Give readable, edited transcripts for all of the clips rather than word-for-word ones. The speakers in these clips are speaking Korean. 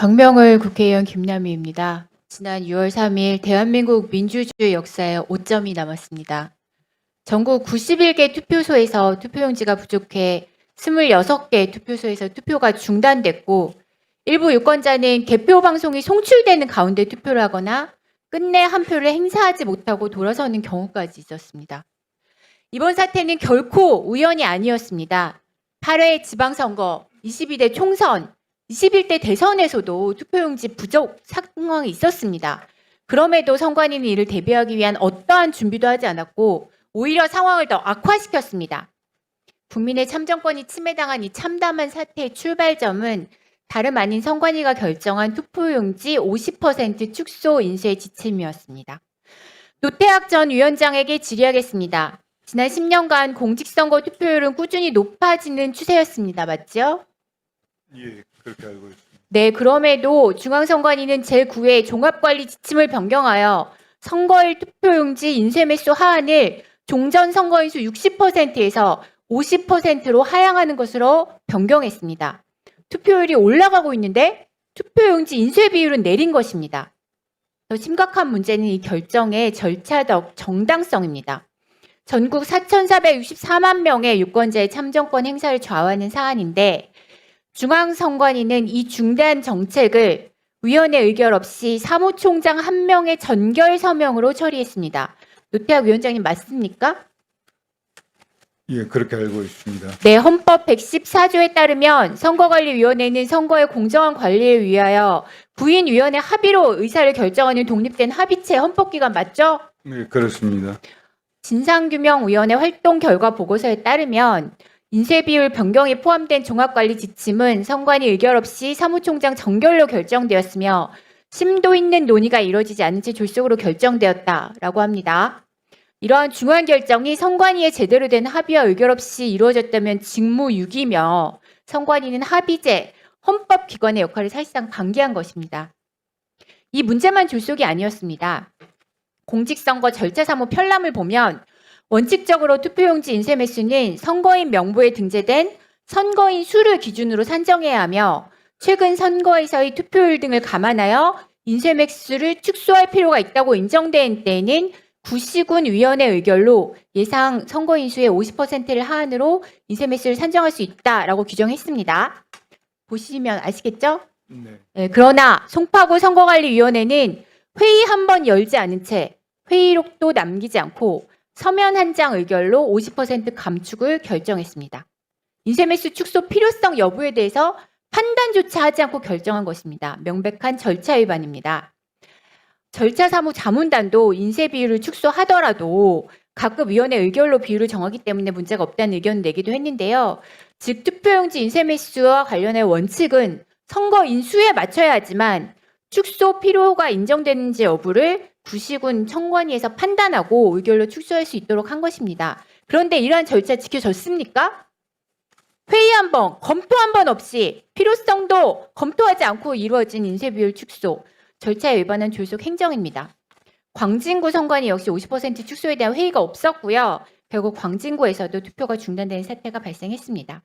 박명을 국회의원 김남희입니다. 지난 6월 3일 대한민국 민주주의 역사에 오점이 남았습니다. 전국 91개 투표소에서 투표용지가 부족해 26개 투표소에서 투표가 중단됐고 일부 유권자는 개표 방송이 송출되는 가운데 투표를 하거나 끝내 한 표를 행사하지 못하고 돌아서는 경우까지 있었습니다. 이번 사태는 결코 우연이 아니었습니다. 8회 지방선거, 22대 총선, 21대 대선에서도 투표용지 부족 상황이 있었습니다. 그럼에도 선관위는 이를 대비하기 위한 어떠한 준비도 하지 않았고 오히려 상황을 더 악화시켰습니다. 국민의 참정권이 침해당한 이 참담한 사태의 출발점은 다름 아닌 선관위가 결정한 투표용지 50% 축소 인쇄 지침이었습니다. 노태학 전 위원장에게 질의하겠습니다. 지난 10년간 공직선거 투표율은 꾸준히 높아지는 추세였습니다. 맞죠? 예, 그렇게 알고 있습니다. 네, 그럼에도 중앙선관위는 제9회 종합관리 지침을 변경하여 선거일 투표용지 인쇄 매수 하한을 종전 선거인수 60%에서 50%로 하향하는 것으로 변경했습니다. 투표율이 올라가고 있는데 투표용지 인쇄 비율은 내린 것입니다. 더 심각한 문제는 이 결정의 절차적 정당성입니다. 전국 4,464만 명의 유권자의 참정권 행사를 좌우하는 사안인데 중앙선관위는 이 중대한 정책을 위원회 의결 없이 사무총장 1명의 전결 서명으로 처리했습니다. 노태학 위원장님 맞습니까? 예, 그렇게 알고 있습니다. 네, 헌법 114조에 따르면 선거관리위원회는 선거의 공정한 관리를 위하여 구인위원회 합의로 의사를 결정하는 독립된 합의체 헌법기관 맞죠? 네, 그렇습니다. 진상규명위원회 활동 결과 보고서에 따르면 인쇄비율 변경이 포함된 종합관리 지침은 선관위 의결 없이 사무총장 정결로 결정되었으며 심도 있는 논의가 이루어지지 않은 채 졸속으로 결정되었다라고 합니다. 이러한 중요한 결정이 선관위의 제대로 된 합의와 의결 없이 이루어졌다면 직무유기며 선관위는 합의제, 헌법기관의 역할을 사실상 방기한 것입니다. 이 문제만 졸속이 아니었습니다. 공직선거 절차 사무 편람을 보면 원칙적으로 투표용지 인쇄 매수는 선거인 명부에 등재된 선거인 수를 기준으로 산정해야 하며 최근 선거에서의 투표율 등을 감안하여 인쇄 매수를 축소할 필요가 있다고 인정된 때에는 구시군 위원회 의결로 예상 선거인 수의 50%를 하한으로 인쇄 매수를 산정할 수 있다라고 규정했습니다. 보시면 아시겠죠? 네. 네, 그러나 송파구 선거관리위원회는 회의 한 번 열지 않은 채 회의록도 남기지 않고 서면 한 장 의결로 50% 감축을 결정했습니다. 인쇄매수 축소 필요성 여부에 대해서 판단조차 하지 않고 결정한 것입니다. 명백한 절차 위반입니다. 절차사무 자문단도 인쇄 비율을 축소하더라도 각급 위원회 의결로 비율을 정하기 때문에 문제가 없다는 의견을 내기도 했는데요. 즉 투표용지 인쇄 매수와 관련해 원칙은 선거 인수에 맞춰야 하지만 축소 필요가 인정되는지 여부를 구시군 선관위에서 판단하고 의결로 축소할 수 있도록 한 것입니다. 그런데 이러한 절차 지켜졌습니까? 회의 한 번, 검토 한 번 없이 필요성도 검토하지 않고 이루어진 인쇄비율 축소, 절차에 위반한 졸속 행정입니다. 광진구 선관위 역시 50% 축소에 대한 회의가 없었고요. 결국 광진구에서도 투표가 중단되는 사태가 발생했습니다.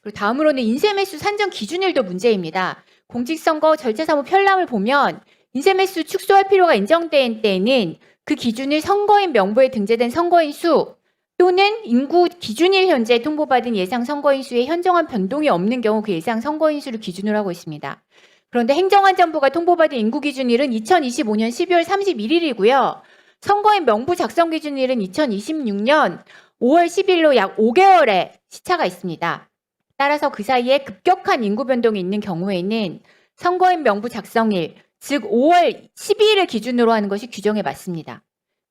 그리고 다음으로는 인쇄매수 산정 기준일도 문제입니다. 공직선거 절차사무 편람을 보면 인쇄매수 축소할 필요가 인정된 때에는 그 기준을 선거인 명부에 등재된 선거인 수 또는 인구 기준일 현재 통보받은 예상 선거인 수에 현저한 변동이 없는 경우 그 예상 선거인 수를 기준으로 하고 있습니다. 그런데 행정안전부가 통보받은 인구 기준일은 2025년 12월 31일이고요. 선거인 명부 작성 기준일은 2026년 5월 10일로 약 5개월의 시차가 있습니다. 따라서 그 사이에 급격한 인구 변동이 있는 경우에는 선거인 명부 작성일, 즉 5월 12일을 기준으로 하는 것이 규정에 맞습니다.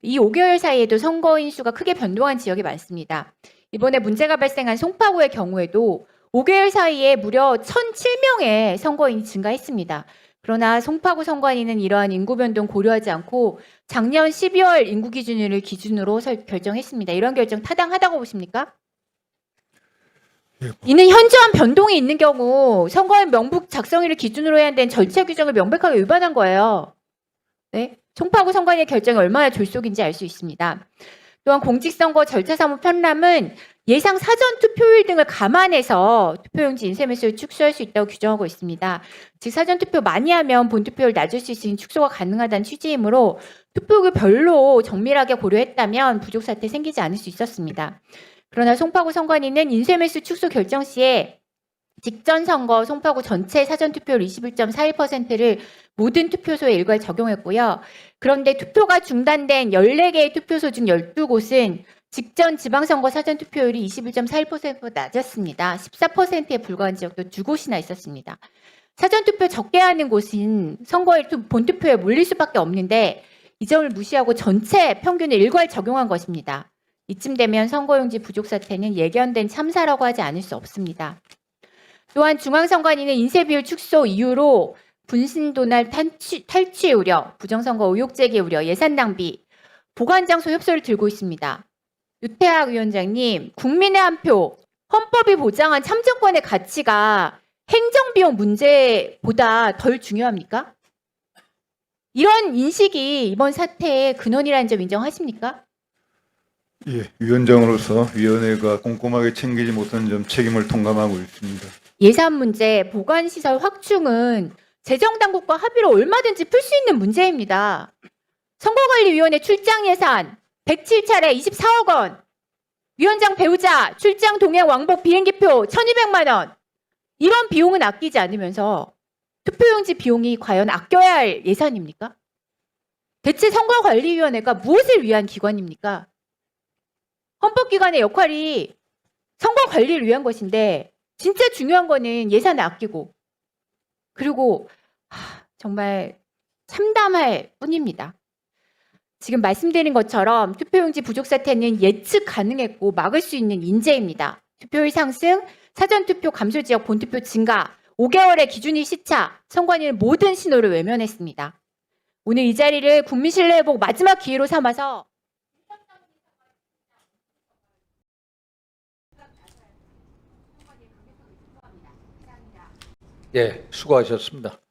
이 5개월 사이에도 선거인 수가 크게 변동한 지역이 많습니다. 이번에 문제가 발생한 송파구의 경우에도 5개월 사이에 무려 1,007명의 선거인이 증가했습니다. 그러나 송파구 선관위는 이러한 인구 변동 고려하지 않고 작년 12월 인구 기준일을 기준으로 결정했습니다. 이런 결정 타당하다고 보십니까? 이는 현저한 변동이 있는 경우 선거인 명부 작성일을 기준으로 해야 되는 절차 규정을 명백하게 위반한 거예요. 네? 송파구 선관위의 결정이 얼마나 졸속인지 알 수 있습니다. 또한 공직선거 절차사무 편람은 예상 사전 투표율 등을 감안해서 투표용지 인쇄매수를 축소할 수 있다고 규정하고 있습니다. 즉 사전 투표 많이 하면 본투표율 낮을 수 있으니 축소가 가능하다는 취지이므로 투표율을 별로 정밀하게 고려했다면 부족 사태 생기지 않을 수 있었습니다. 그러나 송파구 선관위는 인쇄매수 축소 결정 시에 직전 선거 송파구 전체 사전 투표율 21.41%를 모든 투표소에 일괄 적용했고요. 그런데 투표가 중단된 14개의 투표소 중 12곳은 직전 지방선거 사전 투표율이 21.41%보다 낮았습니다. 14%에 불과한 지역도 2곳이나 있었습니다. 사전 투표 적게 하는 곳은 선거일 본투표에 몰릴 수밖에 없는데 이 점을 무시하고 전체 평균을 일괄 적용한 것입니다. 이쯤 되면 선거용지 부족 사태는 예견된 참사라고 하지 않을 수 없습니다. 또한 중앙선관위는 인쇄비율 축소 이유로 분신도날 탈취 우려, 부정선거 의혹 제기 우려, 예산 낭비, 보관장소 협소를 들고 있습니다. 유태학 위원장님, 국민의 한 표, 헌법이 보장한 참정권의 가치가 행정비용 문제보다 덜 중요합니까? 이런 인식이 이번 사태의 근원이라는 점 인정하십니까? 예, 위원장으로서 위원회가 꼼꼼하게 챙기지 못한 점 책임을 통감하고 있습니다. 예산 문제, 보관시설 확충은 재정당국과 합의로 얼마든지 풀 수 있는 문제입니다. 선거관리위원회 출장 예산 107차례 24억 원, 위원장 배우자 출장 동행 왕복 비행기표 1,200만 원, 이런 비용은 아끼지 않으면서 투표용지 비용이 과연 아껴야 할 예산입니까? 대체 선거관리위원회가 무엇을 위한 기관입니까? 헌법기관의 역할이 선거관리를 위한 것인데 진짜 중요한 거는 예산을 아끼고 그리고 정말 참담할 뿐입니다. 지금 말씀드린 것처럼 투표용지 부족 사태는 예측 가능했고 막을 수 있는 인재입니다. 투표율 상승, 사전투표 감소 지역 본투표 증가, 5개월의 기준일 시차, 선관위는 모든 신호를 외면했습니다. 오늘 이 자리를 국민 신뢰 회복 마지막 기회로 삼아서 예, 수고하셨습니다.